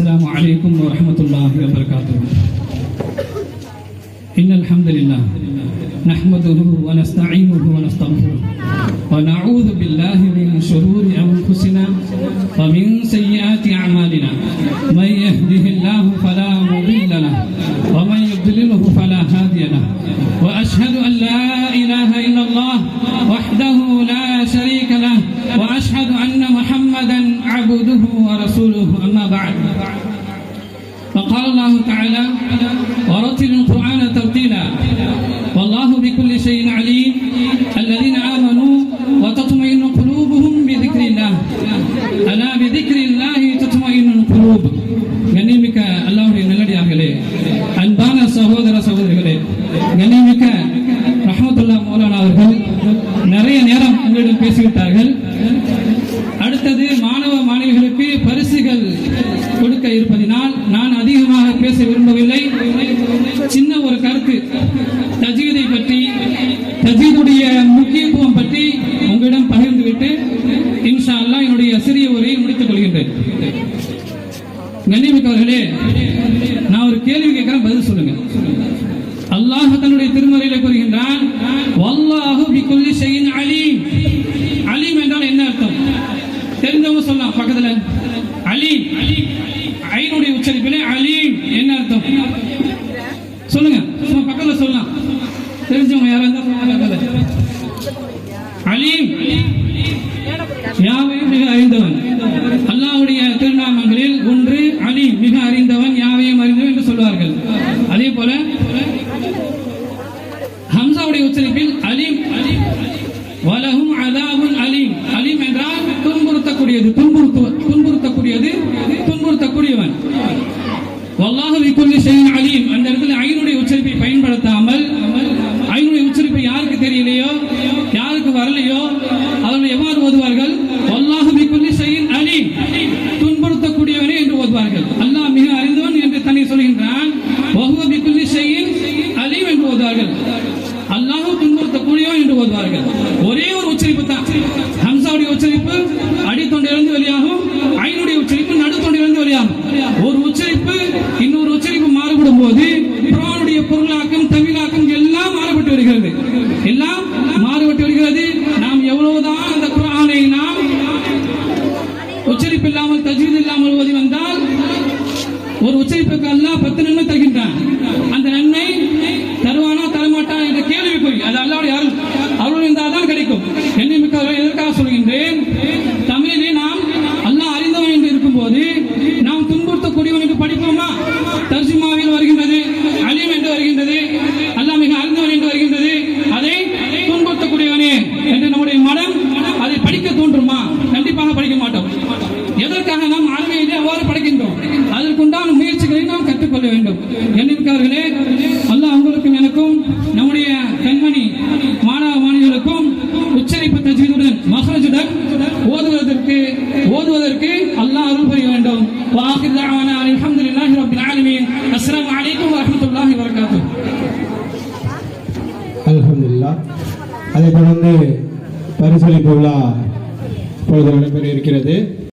السلام عليكم ورحمة الله وبركاته. إن الحمد لله نحمده ونستعينه ونستغفره ونعوذ بالله من شرور أنفسنا ومن سيئات أعمالنا. من يهده الله فلا مضل له ومن يضلله فلا هادي له. وأشهد أن لا إله إلا الله وحده لا شريك له وأشهد أن محمدا عبده ورسوله. أما بعد، فقال الله تعالى: ورتل القرآن ترتيلا والله بكل شيء عليم. الذين آمنوا وتطمئن قلوبهم بذكر الله ألا بذكر الله تطمئن القلوب. கண்ணியமிக்க அல்லாஹ்வுடைய நல்லடியார்களே, அன்பான சகோதர சகோதரிகளே, கண்ணியமிக்க ரஹ்மத்துல்லாஹ் மௌலானா அவர்கள் நிறைய நேரம் உங்களிடம் பேசிவிட்டார்கள். அடுத்தது மாணவ மாணவிகளுக்கு பரிசுகள் கொடுக்க இருப்பதினால் நான் அதிகமாக பேச விரும்பவில்லை. சின்ன ஒரு கருத்து, தஜ்வீதை பற்றி, தஜ்வீதுடைய முக்கியத்துவம் பற்றி உங்களிடம் பகிர்ந்துவிட்டு இன்ஷா அல்லாஹ் என்னுடைய சிறிய உரையை முடித்துக் கொள்கின்றேன். கண்ணியமிக்கவர்களே, நான் ஒரு கேள்வி கேட்கிறேன், பதில் சொல்லுங்க. அல்லாஹ் தன்னுடைய திருமறையிலே கூறுகின்றான், வல்லாஹு பிகுல்லி ஷைஇன் அலீம். அலீம் என்றால் என்ன அர்த்தம்? தெரிஞ்சவங்க சொல்லலாம் பக்கத்துல. அலீம், ஐனுடைய உச்சரிப்பிலே அலீம் என்ன அர்த்தம் சொல்லுங்க. சும்மா பக்கத்துல சொல்லலாம், தெரிஞ்சவங்க யாரா இருந்தா சொல்லுங்க. அலீம் யாவையும் மிக அறிந்தவன். அல்லாஹ்வுடைய திருநாமங்களில் ஒன்று அலீம், மிக அறிந்தவன், யாவையும் அறிந்தவன் என்று சொல்வார்கள். அதே போல ஹம்சாவுடைய உச்சரிப்பில் அலீம், வலஹும் அதாபுன் அலீம். அலீம் என்றால் துன்புறுத்தக்கூடியது, துன்புறுத்தக்கூடியது, துன்புறுத்தக்கூடியவன். வல்லாஹு பிகுல்லி ஷைஇன் அலீம். அந்த இடத்துல ஐனுடைய உச்சரிப்பை பயன்படுத்தாமல், ஐனுடைய உச்சரிப்பை யாருக்கு தெரியலையோ, யாருக்கு வரலையோ அவர்கள் எவ்வாறு ஓதுவார்கள்? வல்லாஹு பிகுல்லி ஷைஇன் அலீம், துன்புறுத்தக்கூடியவனே என்று ஓதுவார்கள். அல்லாஹ் மிக அறிந்தவன் என்று தன்னை சொல்கின்றான். வஹுவ பிகுல்லி ஷைஇன் அலீம் என்று ஓதுவார்கள். அல்லாஹ் துன்புறுத்தக்கூடியவன் என்று ஓதுவார்கள். ஒரே ஒரு உச்சரிப்பு தான். ஹம்சாவுடைய உச்சரிப்பு அடித்தொண்டையிலிருந்து வெளியாகும், ஐனுடைய உச்சரிப்பு நடுத்தொண்டையிலிருந்து வெளியாகும். ஒரு உச்சரிப்பு இன்னொரு உச்சரிப்பு மாறுபடும் போது குர்ஆனுடைய பொருளாக்கம், தமிழாக்கம் எல்லாம் மாறுபட்டு வருகிறது, எல்லாம் மாறுபட்டு வருகிறது. நாம் எவ்வளவுதான் அந்த குர்ஆனை நாம் உச்சரிப்பு இல்லாமல், தஜ்வீத் இல்லாமல் ஓதி வந்தால் ஒரு உச்சரிப்புக்கு அல்லாஹ் 10 நன்மை தருகின்றான். அந்த நன்மை தருவானா தரமாட்டான் என்ற கேள்விக்குறி. அது அல்லாஹ்வுடைய அருள் இருந்தால் தான் கிடைக்கும். என்னைமிக்கவர்கள் எதற்காக சொல்கின்றேன்? தமிழிலே நாம் அல்லாஹ் அறிந்தவன் என்று இருக்கும் போது நாம் துன்புறுத்தக்கூடியவன் என்று படிப்போமா? தர்ஜுமாவில் வருகின்றது அலீம் என்று வருகின்றது, அல்லாஹ் மிக அறிந்தவன் என்று வருகின்றது. அதை துன்புறுத்தக்கூடியவனே என்று நம்முடைய மனம் அதை படிக்க தோன்றுமா? கண்டிப்பாக படிக்க மாட்டோம். எதற்காக நாம் அரபியிலே அவ்வாறு படிக்கின்றோம்? அதற்குண்டான முயற்சிகளை நாம் கற்றுக்கொள்ள வேண்டும். என்னிருக்கவர்களே, அல்லாஹ் உங்களுக்கும் எனக்கும் நம்முடைய கண்மணி மாணவ மாணவிகளுக்கும் உச்சரிப்பு தஜ்வீதுடன், மஹ்ரஜுடன் ஓதுவதற்கு அல்லாஹ் அருள் புரிய வேண்டும். வாஹிர் தஅவானா அல்ஹம்துலில்லாஹி ரப்பில் ஆலமீன். அஸ்ஸலாமு அலைக்கும் வரஹ்மத்துல்லாஹி வபரகாத்துஹு. அல்ஹம்துலில்லாஹ். அதைத் தொடர்ந்து பரிசளிப்பு விழா இப்பொழுது நடைபெற இருக்கிறது.